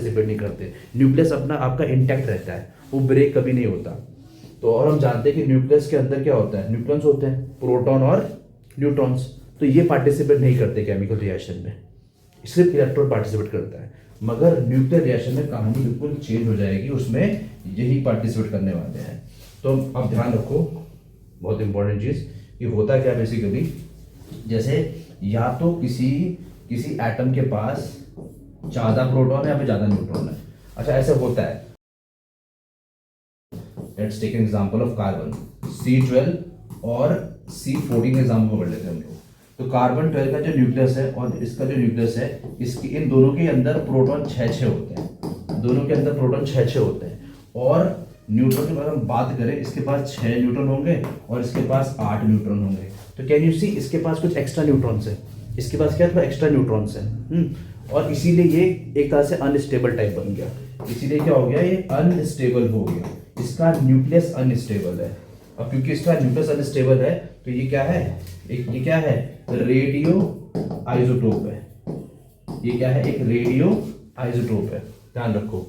Participate नहीं करते। Nucleus अपना आपका इंटैक्ट रहता है, वो ब्रेक कभी नहीं होता। तो और हम जानते हैं कि न्यूक्लियस के अंदर क्या होता है, न्यूट्रॉन्स होते हैं, प्रोटॉन और न्यूट्रॉन्स। तो ये पार्टिसिपेट नहीं करते केमिकल रिएक्शन में, सिर्फ इलेक्ट्रॉन पार्टिसिपेट करता है। मगर न्यूक्लियर रिएक्शन में कहानी बिल्कुल चेंज हो जाएगी, उसमें यही पार्टिसिपेट करने वाले हैं। तो अब ध्यान रखो, बहुत इंपॉर्टेंट चीज़ कि होता क्या बेसिकली, जैसे या तो किसी एटम के पास ज़्यादा प्रोटॉन है या फिर ज़्यादा न्यूट्रॉन है। अच्छा, ऐसे होता है। Let's take an example of carbon, C12 और C14 एग्जांपल पढ़ लेते हैं हम लोग। तो कार्बन 12 का जो न्यूक्लियस है और इसका जो न्यूक्लियस है, इसकी इन दोनों के अंदर प्रोटॉन 6 होते हैं, दोनों के अंदर प्रोटॉन 6 होते हैं। और न्यूट्रॉन की अगर हम बात करें, इसके पास 6 न्यूट्रॉन होंगे और इसके पास 8 न्यूट्रॉन होंगे। तो कैन यू सी, इसके पास कुछ एक्स्ट्रा न्यूट्रॉन्स है, इसके पास क्या है, एक्स्ट्रा न्यूट्रॉन्स है। और इसीलिए ये एक तरह से अनस्टेबल टाइप बन गया। इसीलिए क्या हो गया, ये अनस्टेबल हो गया, इसका न्यूक्लियस अनस्टेबल है। अब क्योंकि इसका न्यूक्लियस अनस्टेबल है तो ये क्या है, ये क्या है, रेडियो आइसोटोप है। ये क्या है, एक रेडियो आइसोटोप है। ध्यान रखो,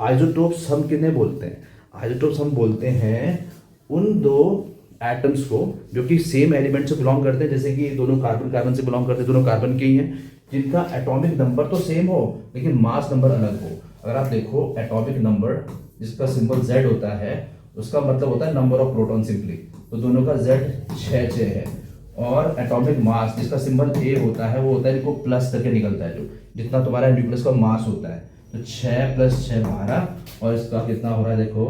आइसोटोप्स हम किन्हें बोलते हैं, आइसोटोप्स हम बोलते हैं उन दो एटम्स को जो कि सेम एलिमेंट से बिलोंग करते हैं। जैसे कि दोनों कार्बन से बिलोंग करते हैं, दोनों कार्बन के ही हैं, जिनका एटॉमिक नंबर तो सेम हो लेकिन मास नंबर अलग हो। अगर आप देखो एटॉमिक नंबर जिसका सिंबल Z होता है, उसका मतलब होता है नंबर ऑफ प्रोटॉन सिंपली। तो दोनों का Z 6 है। और एटॉमिक मास जिसका सिंबल A होता है, वो होता है, इनको प्लस करके निकलता है, जो जितना तुम्हारा न्यूक्लियस का मास होता है। तो 6 + 6 12, और इसका कितना हो रहा है देखो,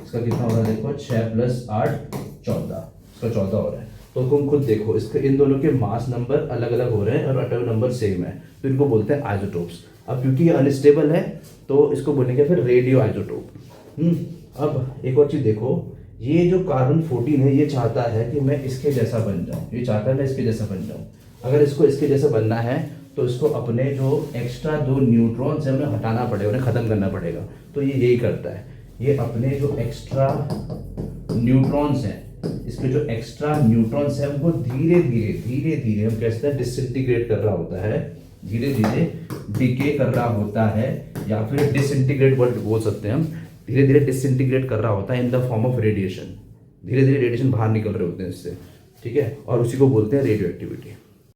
इसका कितना हो रहा है देखो, 6 + 8 14, इसका 14 हो रहा है। तो तुम खुद देखो, इसके इन दोनों के मास नंबर अलग अलग हो रहे हैं और एटॉमिक नंबर सेम है, तो इनको बोलते हैं आइसोटोप्स। अब क्योंकि ये अनस्टेबल है तो इसको बोलेंगे फिर रेडियो आइसोटोप। अब एक और चीज़ देखो, ये जो कार्बन 14 है, ये चाहता है कि मैं इसके जैसा बन जाऊँ, ये चाहता है मैं इसके जैसा बन जाऊँ। अगर इसको इसके जैसा बनना है तो इसको अपने जो एक्स्ट्रा 2 न्यूट्रॉन्स हैं उन्हें हटाना पड़ेगा, उन्हें ख़त्म करना पड़ेगा। तो ये यही करता है, ये अपने जो एक्स्ट्रा न्यूट्रॉन्स हैं, इसके जो एक्स्ट्रा न्यूट्रॉन्स हैं उनको धीरे धीरे हम कहते हैं डिसइंटीग्रेट कर रहा होता है, धीरे धीरे डिके कर रहा होता है, या फिर डिसइंटीग्रेट वर्ड बोल सकते हैं हम, धीरे धीरे डिसइंटीग्रेट कर रहा होता है in the form of radiation. धीरे धीरे रेडिएशन बाहर निकल रहे होते हैं इससे, ठीक है, और उसी को बोलते हैं रेडियो एक्टिविटी।